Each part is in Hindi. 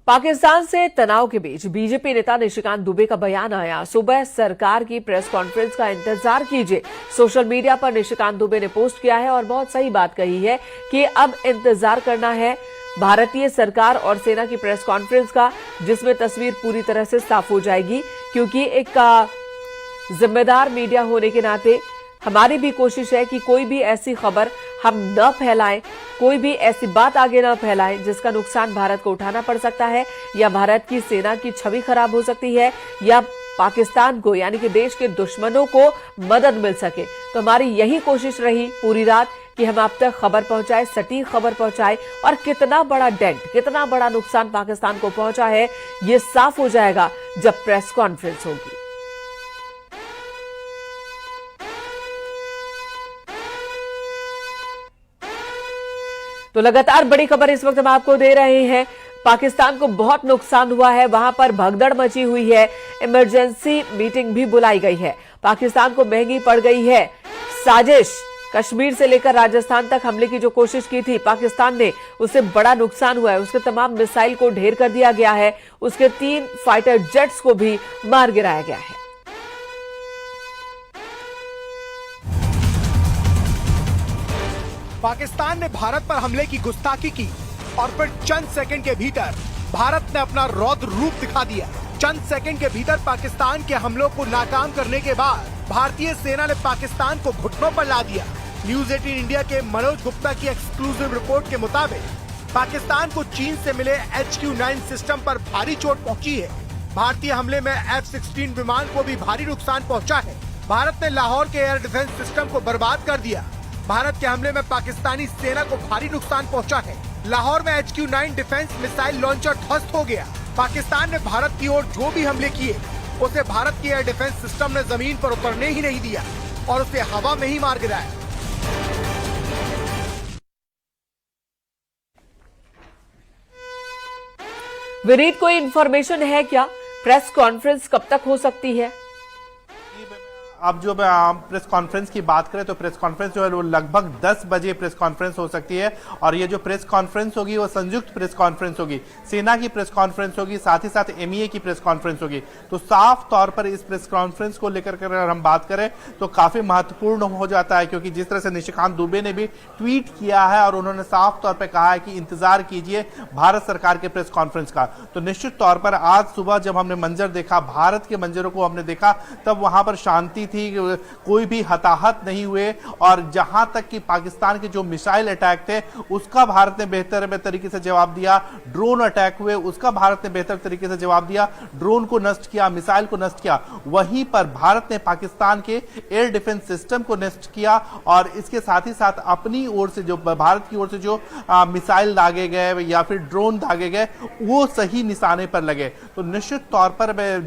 पाकिस्तान से तनाव के बीच बीजेपी नेता निशिकांत दुबे का बयान आया। सुबह सरकार की प्रेस कॉन्फ्रेंस का इंतजार कीजिए। सोशल मीडिया पर निशिकांत दुबे ने पोस्ट किया है और बहुत सही बात कही है कि अब इंतजार करना है भारतीय सरकार और सेना की प्रेस कॉन्फ्रेंस का, जिसमें तस्वीर पूरी तरह से साफ हो जाएगी। क्योंकि एक जिम्मेदार मीडिया होने के नाते हमारी भी कोशिश है कि कोई भी ऐसी खबर हम न फैलाएं, कोई भी ऐसी बात आगे न फैलाएं जिसका नुकसान भारत को उठाना पड़ सकता है, या भारत की सेना की छवि खराब हो सकती है, या पाकिस्तान को यानी कि देश के दुश्मनों को मदद मिल सके। तो हमारी यही कोशिश रही पूरी रात कि हम आप तक खबर पहुंचाए, सटीक खबर पहुंचाए, और कितना बड़ा डेंट, कितना बड़ा नुकसान पाकिस्तान को पहुंचा है ये साफ हो जाएगा जब प्रेस कॉन्फ्रेंस होगी। तो लगातार बड़ी खबर इस वक्त हम आपको दे रहे हैं। पाकिस्तान को बहुत नुकसान हुआ है, वहां पर भगदड़ मची हुई है, इमरजेंसी मीटिंग भी बुलाई गई है। पाकिस्तान को महंगी पड़ गई है साजिश। कश्मीर से लेकर राजस्थान तक हमले की जो कोशिश की थी पाकिस्तान ने, उससे बड़ा नुकसान हुआ है। उसके तमाम मिसाइल को ढेर कर दिया गया है, उसके 3 फाइटर जेट्स को भी मार गिराया गया है। पाकिस्तान ने भारत पर हमले की गुस्ताखी की और फिर चंद सेकंड के भीतर भारत ने अपना रौद्र रूप दिखा दिया। चंद सेकंड के भीतर पाकिस्तान के हमलों को नाकाम करने के बाद भारतीय सेना ने पाकिस्तान को घुटनों पर ला दिया। न्यूज 18 इंडिया के मनोज गुप्ता की एक्सक्लूसिव रिपोर्ट के मुताबिक पाकिस्तान को चीन से मिले HQ-9 सिस्टम पर भारी चोट पहुंची है। भारतीय हमले में F-16 विमान को भी भारी नुकसान पहुंचा है। भारत ने लाहौर के एयर डिफेंस सिस्टम को बर्बाद कर दिया। भारत के हमले में पाकिस्तानी सेना को भारी नुकसान पहुंचा है। लाहौर में HQ-9 डिफेंस मिसाइल लॉन्चर ध्वस्त हो गया। पाकिस्तान ने भारत की ओर जो भी हमले किए उसे भारत की एयर डिफेंस सिस्टम ने जमीन पर उतरने ही नहीं दिया और उसे हवा में ही मार गिराया। विनीत, कोई इंफॉर्मेशन है क्या? प्रेस कॉन्फ्रेंस कब तक हो सकती है? अब जो प्रेस कॉन्फ्रेंस की बात करें तो प्रेस कॉन्फ्रेंस जो है वो लगभग 10 बजे प्रेस कॉन्फ्रेंस हो सकती है, और ये जो प्रेस कॉन्फ्रेंस होगी वो संयुक्त प्रेस कॉन्फ्रेंस होगी। सेना की प्रेस कॉन्फ्रेंस होगी, साथ ही साथ MEA की प्रेस कॉन्फ्रेंस होगी। तो साफ तौर पर इस प्रेस कॉन्फ्रेंस को लेकर अगर हम बात करें तो काफी महत्वपूर्ण हो जाता है, क्योंकि जिस तरह से निशिकांत दुबे ने भी ट्वीट किया है और उन्होंने साफ तौर पर कहा है कि इंतजार कीजिए भारत सरकार के प्रेस कॉन्फ्रेंस का। तो निश्चित तौर पर आज सुबह जब हमने मंजर देखा, भारत के मंजरों को हमने देखा, तब वहां पर शांति थी, कोई भी हताहत नहीं हुए। और जहां तक कि पाकिस्तान के जो मिसाइल अटैक थे उसका भारत ने बेहतर तरीके से जवाब दिया। ड्रोन अटैक हुए उसका भारत ने बेहतर तरीके से जवाब दिया, ड्रोन को नष्ट किया, मिसाइल को नष्ट किया। वहीं पर भारत ने पाकिस्तान के एयर डिफेंस सिस्टम को नष्ट किया, और इसके साथ ही साथ अपनी ओर से जो भारत की ओर से जो मिसाइल दागे गए या फिर ड्रोन दागे गए वो सही निशाने पर लगे। तो निश्चित तौर पर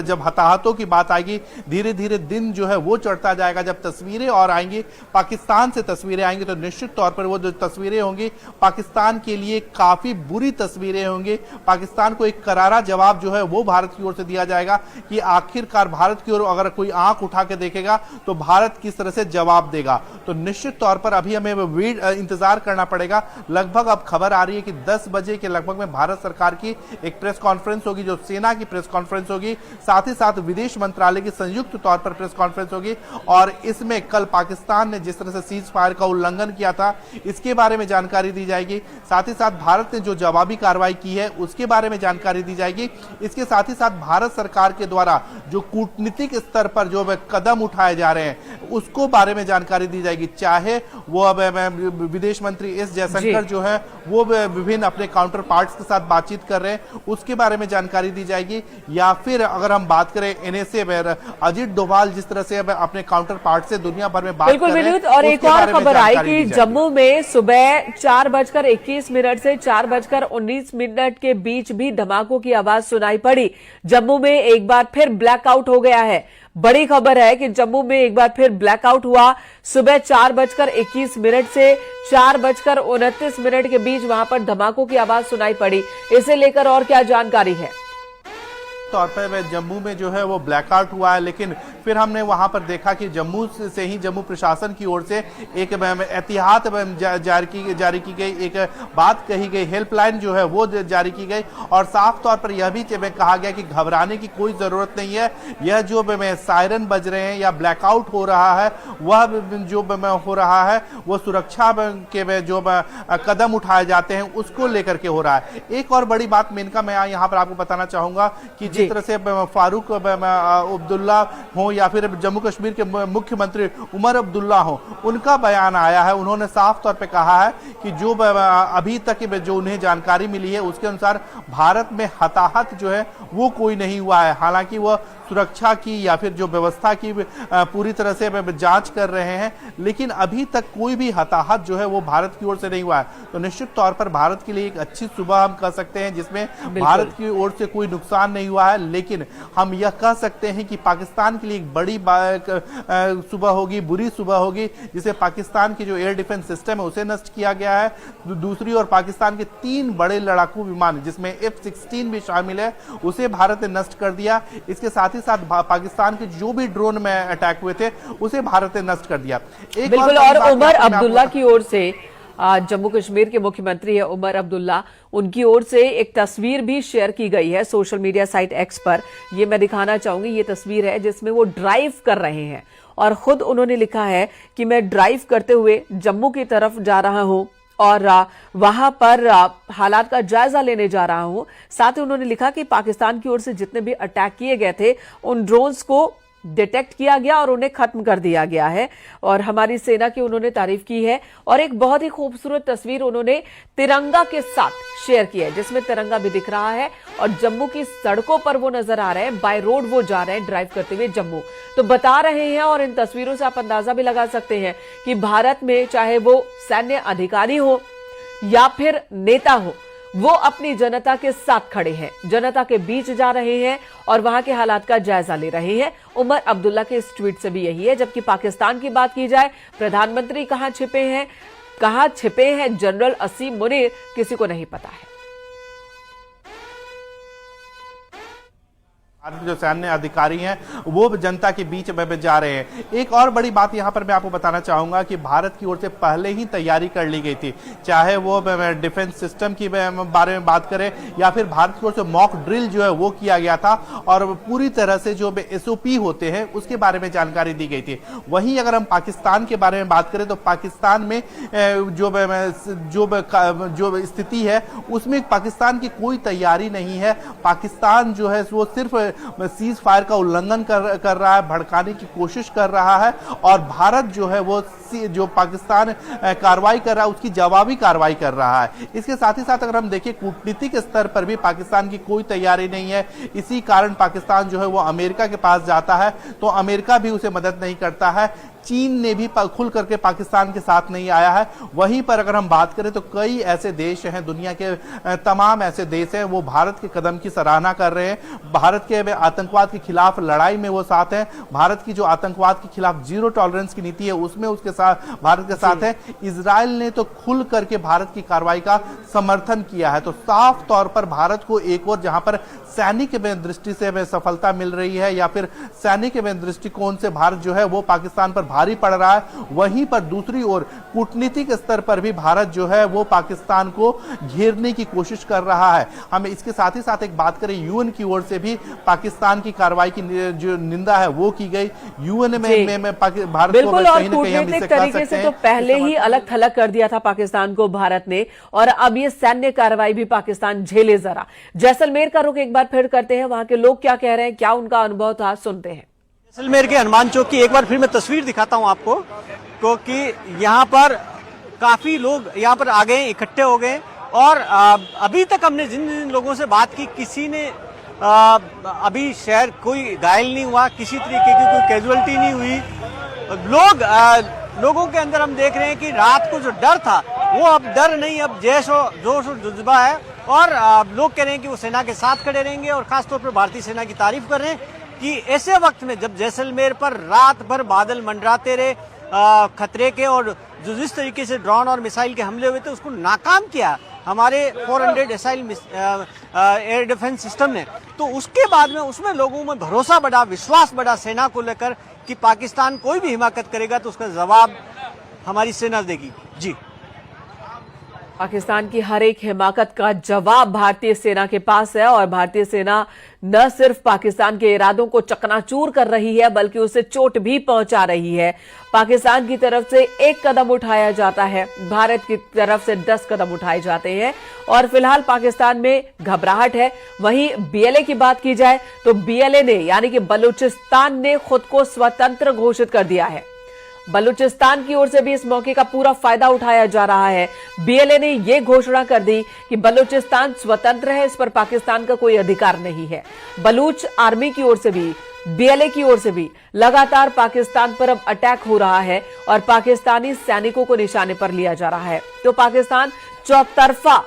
जब हताहतों की बात आएगी, धीरे धीरे दिन जो है वो चढ़ता जाएगा। जब तस्वीरें और आएंगी, पाकिस्तान से तस्वीरें आएंगी, तो निश्चित तौर पर वो जो तस्वीरें होंगी पाकिस्तान के लिए काफी बुरी तस्वीरें होंगी। पाकिस्तान को एक करारा जवाब जो है वो भारत की ओर से दिया जाएगा कि आखिरकार भारत की ओर अगर कोई आंख उठा के देखेगा तो भारत किस तरह से जवाब देगा। तो निश्चित तौर पर अभी हमें इंतजार करना पड़ेगा। लगभग अब खबर आ रही है कि 10 बजे के लगभग में भारत सरकार की एक प्रेस कॉन्फ्रेंस होगी, जो सेना की प्रेस कॉन्फ्रेंस होगी, साथ ही साथ विदेश मंत्रालय की संयुक्त तौर पर प्रेस कॉन्फ्रेंस होगी। और इसमें कल पाकिस्तान ने जिस तरह से सीज फायर का उल्लंघन किया था इसके बारे में जानकारी दी जाएगी। साथ ही साथ भारत ने जो जवाबी कार्रवाई की है उसके बारे में जानकारी दी जाएगी। इसके साथ ही साथ भारत सरकार के द्वारा जो कूटनीतिक स्तर पर जो कदम उठाए जा रहे हैं उसको बारे में जानकारी दी जाएगी। चाहे वो अब विदेश मंत्री S जयशंकर जो है वो विभिन्न अपने काउंटर पार्ट्स के साथ बातचीत कर रहे हैं उसके बारे में जानकारी दी जाएगी, या फिर अगर हम बात करें NSA अजीत डोभाल जिस तरह से अपने काउंटर पार्ट से दुनिया भर में बात कर रहे हैं। और एक और खबर आई कि जम्मू में सुबह 4:21 से 4:19 के बीच भी धमाकों की आवाज सुनाई पड़ी। जम्मू में एक बार फिर ब्लैकआउट हो गया है। बड़ी खबर है कि जम्मू में एक बार फिर ब्लैकआउट हुआ। सुबह 4:21 से 4:29 के बीच वहां पर धमाकों की आवाज सुनाई पड़ी। इसे लेकर और क्या जानकारी है? तौर पर जम्मू में जो है वो ब्लैकआउट हुआ है, लेकिन फिर हमने वहां पर देखा कि जम्मू से ही जम्मू प्रशासन की ओर से एक एहतियात जारी की गई, एक बात कही गई, हेल्पलाइन जो है वो जारी की गई और साफ तौर पर यह भी कहा गया कि घबराने की कोई जरूरत नहीं है। यह जो सायरन बज रहे हैं या ब्लैकआउट हो रहा है, वह जो हो रहा है वो सुरक्षा के जो कदम उठाए जाते हैं उसको लेकर के हो रहा है। एक और बड़ी बात मेनका मैं यहाँ पर आपको बताना चाहूंगा कि जिस तरह से फारूक अब्दुल्ला हो या फिर जम्मू कश्मीर के मुख्यमंत्री उमर अब्दुल्ला हो, उनका बयान आया है। उन्होंने साफ तौर पे कहा है कि जो अभी तक जो उन्हें जानकारी मिली है उसके अनुसार भारत में हताहत जो है वो कोई नहीं हुआ है। हालांकि वह सुरक्षा की या फिर जो व्यवस्था की पूरी तरह से जांच कर रहे हैं, लेकिन अभी तक कोई भी हताहत जो है वो भारत की ओर से नहीं हुआ है। तो निश्चित तौर पर भारत के लिए एक अच्छी सुबह हम कह सकते हैं जिसमें भारत की ओर से कोई नुकसान नहीं हुआ है। लेकिन हम यह कह सकते हैं कि पाकिस्तान के लिए एक बड़ी सुबह होगी, बुरी सुबह होगी, जिसे पाकिस्तान की जो एयर डिफेंस सिस्टम है उसे नष्ट किया गया है। दूसरी ओर पाकिस्तान के 3 बड़े लड़ाकू विमान जिसमें F-16 भी शामिल है उसे भारत ने नष्ट कर दिया। इसके साथ साथ पाकिस्तान के जो भी ड्रोन में अटैक हुए थे उसे भारत ने नष्ट कर दिया। बिल्कुल। और उमर अब्दुल्ला की ओर से, जम्मू कश्मीर के मुख्यमंत्री है उमर अब्दुल्ला, उनकी ओर से एक तस्वीर भी शेयर की गई है सोशल मीडिया साइट एक्स पर। ये मैं दिखाना चाहूंगी, ये तस्वीर है जिसमें वो ड्राइव कर रहे हैं और खुद उन्होंने लिखा है कि मैं ड्राइव करते हुए जम्मू की तरफ जा रहा हूं और वहां पर हालात का जायजा लेने जा रहा हूं। साथ ही उन्होंने लिखा कि पाकिस्तान की ओर से जितने भी अटैक किए गए थे उन ड्रोन्स को डिटेक्ट किया गया और उन्हें खत्म कर दिया गया है और हमारी सेना की उन्होंने तारीफ की है। और एक बहुत ही खूबसूरत तस्वीर उन्होंने तिरंगा के साथ शेयर की है जिसमें तिरंगा भी दिख रहा है और जम्मू की सड़कों पर वो नजर आ रहे हैं, बाय रोड वो जा रहे हैं ड्राइव करते हुए जम्मू। तो बता रहे हैं और इन तस्वीरों से आप अंदाजा भी लगा सकते हैं कि भारत में चाहे वो सैन्य अधिकारी हो या फिर नेता हो, वो अपनी जनता के साथ खड़े हैं, जनता के बीच जा रहे हैं और वहां के हालात का जायजा ले रहे हैं। उमर अब्दुल्ला के इस ट्वीट से भी यही है। जबकि पाकिस्तान की बात की जाए, प्रधानमंत्री कहां छिपे हैं जनरल असीम मुनीर, किसी को नहीं पता है। जो सैन्य अधिकारी हैं वो जनता के बीच में जा रहे हैं। एक और बड़ी बात यहां पर मैं आपको बताना चाहूंगा कि भारत की ओर से पहले ही तैयारी कर ली गई थी, चाहे वो डिफेंस सिस्टम की बारे में बात करें या फिर भारत की ओर से मॉक ड्रिल जो है वो किया गया था और पूरी तरह से जो SOP होते हैं उसके बारे में जानकारी दी गई थी। वहीं अगर हम पाकिस्तान के बारे में बात करें तो पाकिस्तान में जो स्थिति है उसमें पाकिस्तान की कोई तैयारी नहीं है। पाकिस्तान जो है वो सिर्फ सीज फायर का उल्लंघन कर रहा है, भड़काने की कोशिश कर रहा है और भारत जो है वो जो पाकिस्तान कार्रवाई कर रहा है उसकी जवाबी कार्रवाई कर रहा है। इसके साथ ही साथ अगर हम देखें कूटनीतिक स्तर पर भी पाकिस्तान की कोई तैयारी नहीं है। इसी कारण पाकिस्तान जो है वो अमेरिका के पास जाता है तो अमेरिका भी उसे मदद नहीं करता है। चीन ने भी खुल करके पाकिस्तान के साथ नहीं आया है। वहीं पर अगर हम बात करें तो कई ऐसे देश हैं, दुनिया के तमाम ऐसे देश हैं वो भारत के कदम की सराहना कर रहे हैं। भारत के आतंकवाद के खिलाफ लड़ाई में वो साथ हैं। भारत की जो आतंकवाद के खिलाफ जीरो टॉलरेंस की नीति है उसमें उसके साथ भारत के साथ है। इजराइल ने तो खुल करके भारत की कार्रवाई का समर्थन किया है। तो साफ तौर पर भारत को एक और जहां पर सैनिक दृष्टि से सफलता मिल रही है या फिर सैनिक दृष्टिकोण से भारत जो है वो पाकिस्तान पर भारी पड़ रहा है, वहीं पर दूसरी ओर कूटनीतिक स्तर पर भी भारत जो है वो पाकिस्तान को घेरने की कोशिश कर रहा है। हम इसके साथ ही साथ एक बात करें, यूएन की ओर से भी पाकिस्तान की कार्रवाई की जो निंदा है वो की गई। यूएन में भारत को कहीं ना कहीं हम इसे कह सकते हैं तो पहले ही अलग थलग कर दिया था पाकिस्तान को भारत ने और अब ये सैन्य कार्रवाई भी पाकिस्तान झेले। जरा जैसलमेर का रुख एक बार फिर करते हैं, वहां के लोग क्या कह रहे हैं, क्या उनका अनुभव था, सुनते हैं। जैसलमेर के हनुमान चौक की एक बार फिर मैं तस्वीर दिखाता हूं आपको, क्योंकि यहाँ पर काफी लोग यहाँ पर आ गए, इकट्ठे हो गए और अभी तक हमने जिन जिन लोगों से बात की किसी ने अभी शहर कोई घायल नहीं हुआ, किसी तरीके की कोई कैजुअलिटी नहीं हुई। लोगों के अंदर हम देख रहे हैं कि रात को जो डर था वो अब डर नहीं, अब जोश और जज्बा है और लोग कह रहे हैं कि वो सेना के साथ खड़े रहेंगे और खासतौर पर भारतीय सेना की तारीफ कर रहे हैं कि ऐसे वक्त में जब जैसलमेर पर रात भर बादल मंडराते रहे खतरे के और जो जिस तरीके से ड्रोन और मिसाइल के हमले हुए थे उसको नाकाम किया हमारे 400 एयर डिफेंस सिस्टम ने, तो उसके बाद में उसमें लोगों में भरोसा बढ़ा, विश्वास बढ़ा सेना को लेकर कि पाकिस्तान कोई भी हिमाकत करेगा तो उसका जवाब हमारी सेना देगी। जी, पाकिस्तान की हर एक हिमाकत का जवाब भारतीय सेना के पास है और भारतीय सेना न सिर्फ पाकिस्तान के इरादों को चकनाचूर कर रही है बल्कि उसे चोट भी पहुंचा रही है। पाकिस्तान की तरफ से एक कदम उठाया जाता है, भारत की तरफ से 10 कदम उठाए जाते हैं और फिलहाल पाकिस्तान में घबराहट है। वहीं बीएलए की बात की जाए तो बीएलए ने यानी कि बलूचिस्तान ने खुद को स्वतंत्र घोषित कर दिया है। बलूचिस्तान की ओर से भी इस मौके का पूरा फायदा उठाया जा रहा है। बीएलए ने यह घोषणा कर दी कि बलूचिस्तान स्वतंत्र है, इस पर पाकिस्तान का कोई अधिकार नहीं है। बलूच आर्मी की ओर से भी, बीएलए की ओर से भी लगातार पाकिस्तान पर अब अटैक हो रहा है और पाकिस्तानी सैनिकों को निशाने पर लिया जा रहा है। तो पाकिस्तान चौतरफा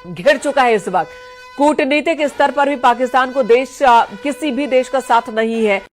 घिर चुका है इस वक्त। कूटनीतिक स्तर पर भी पाकिस्तान को किसी भी देश का साथ नहीं है।